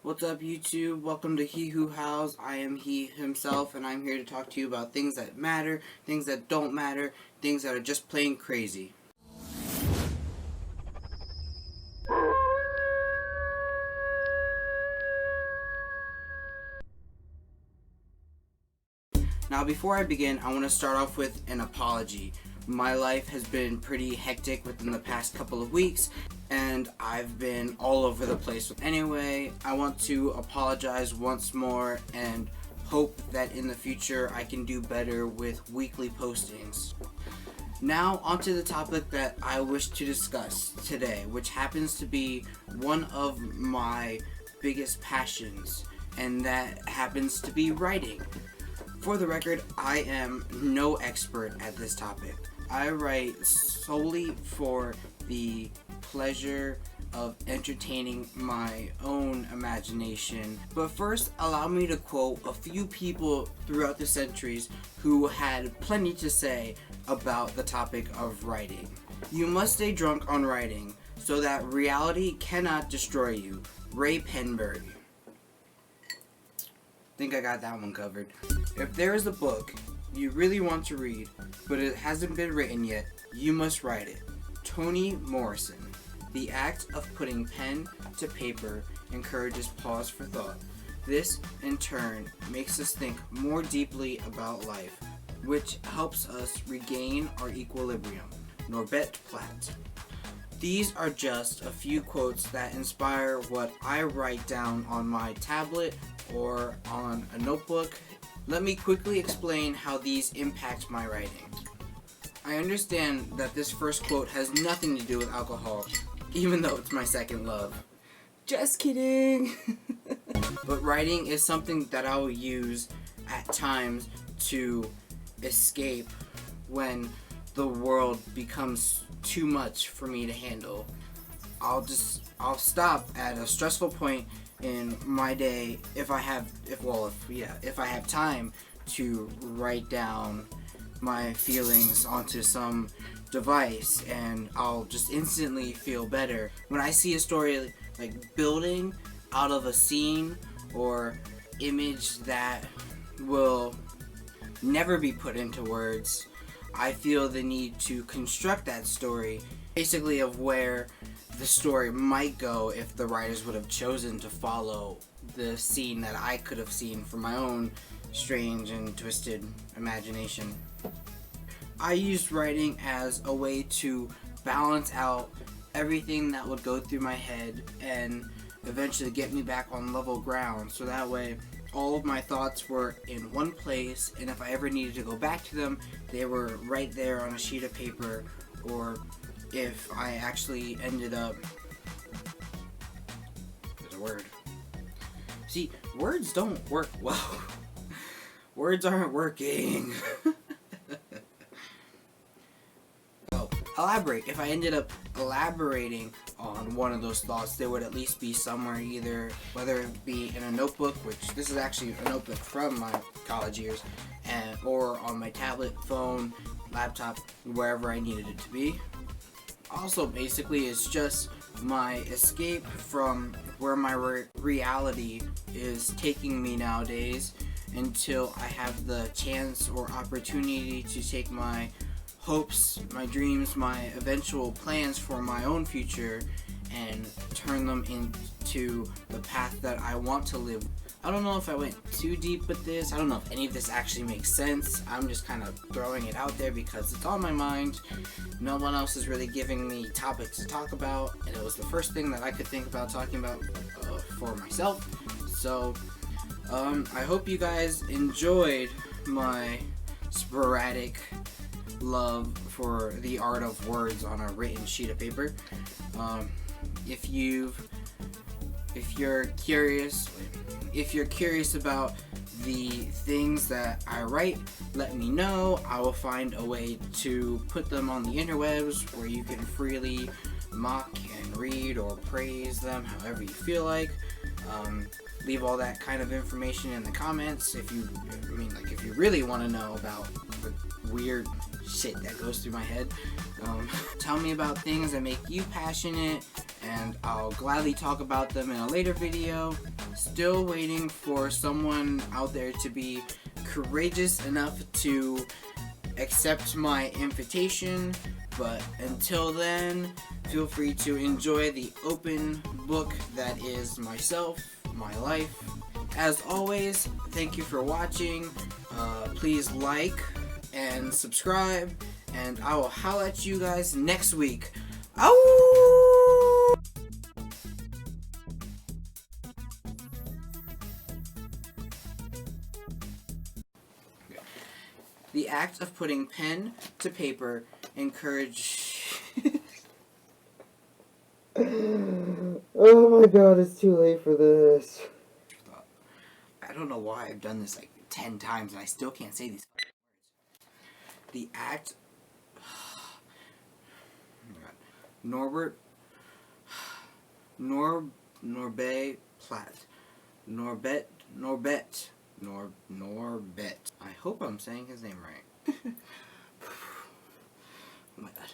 What's up, YouTube? Welcome to He Who Howls. I am he himself, and I'm here to talk to you about things that matter, things that don't matter, things that are just plain crazy. Now, before I begin, I want to start off with an apology. My life has been pretty hectic within the past couple of weeks, and I've been all over the place. Anyway, I want to apologize once more and hope that in the future I can do better with weekly postings. Now, onto the topic that I wish to discuss today, which happens to be one of my biggest passions, and that happens to be writing. For the record, I am no expert at this topic. I write solely for the pleasure of entertaining my own imagination. But first, allow me to quote a few people throughout the centuries who had plenty to say about the topic of writing. You must stay drunk on writing so that reality cannot destroy you. Ray Penberg. Think I got that one covered. If there is a book you really want to read, but it hasn't been written yet, you must write it. Toni Morrison. The act of putting pen to paper encourages pause for thought. This, in turn, makes us think more deeply about life, which helps us regain our equilibrium. Norbert Platt. These are just a few quotes that inspire what I write down on my tablet or on a notebook. Let me quickly explain how these impact my writing. I understand that this first quote has nothing to do with alcohol, even though it's my second love. Just kidding! But writing is something that I will use at times to escape when the world becomes too much for me to handle. I'll stop at a stressful point in my day if I have time to write down my feelings onto some device, and I'll just instantly feel better. When I see a story like building out of a scene or image that will never be put into words, I feel the need to construct that story, basically of where the story might go if the writers would have chosen to follow the scene that I could have seen from my own strange and twisted imagination. I used writing as a way to balance out everything that would go through my head and eventually get me back on level ground, so that way all of my thoughts were in one place, and if I ever needed to go back to them, they were right there on a sheet of paper, or if I actually ended up... There's a word. See, words don't work well. Words aren't working. Elaborate. If I ended up elaborating on one of those thoughts, they would at least be somewhere, either whether it be in a notebook, which this is actually a notebook from my college years, or on my tablet, phone, laptop, wherever I needed it to be. Also, basically, it's just my escape from where my reality is taking me nowadays, until I have the chance or opportunity to take my hopes, my dreams, my eventual plans for my own future and turn them into the path that I want to live. I don't know if I went too deep with this. I don't know if any of this actually makes sense. I'm just kind of throwing it out there because it's on my mind. No one else is really giving me topics to talk about, and it was the first thing that I could think about talking about for myself. So I hope you guys enjoyed my sporadic love for the art of words on a written sheet of paper. If you're curious about the things that I write, let me know. I will find a way to put them on the interwebs where you can freely mock and read or praise them however you feel like. Leave all that kind of information in the comments if you really want to know about the weird shit that goes through my head. Tell me about things that make you passionate, and I'll gladly talk about them in a later video. Still waiting for someone out there to be courageous enough to accept my invitation, but until then, feel free to enjoy the open book that is myself, my life. As always, thank you for watching. Please like and subscribe, and I will holler at you guys next week. Ow! The act of putting pen to paper encourage. Oh my god, it's too late for this. I don't know why I've done this like 10 times and I still can't say these words. The act. Oh my god. Norbet Platt. Norbet. I hope I'm saying his name right. Oh my god.